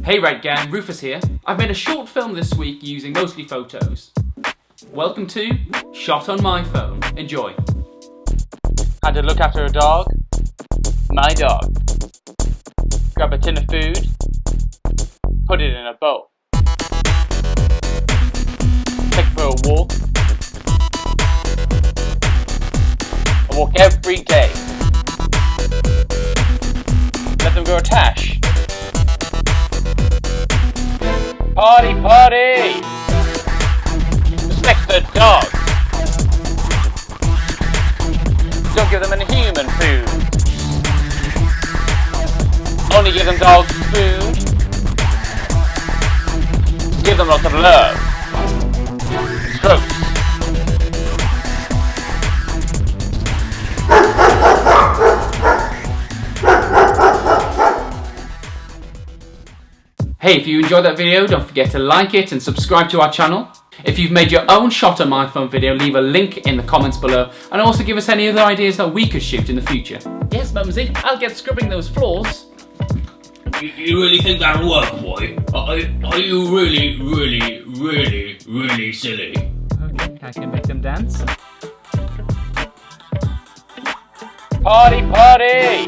Hey right gang, Rufus here. I've made a short film this week using mostly photos. Welcome to Shot on My Phone. Enjoy. How to look after a dog? My dog. Grab a tin of food, put it in a bowl. Take it for a walk. I walk every day. Let them grow a tash. Party, party! Respect the dog. Don't give them any human food. Only give them dog food. Give them lots of love. Strokes. Hey, if you enjoyed that video, don't forget to like it and subscribe to our channel. If you've made your own Shot on My Phone video, leave a link in the comments below and also give us any other ideas that we could shoot in the future. Yes, Mumsy, I'll get scrubbing those floors. You really think that'll work, boy? Are you really silly? Okay, I can make them dance. Party, party!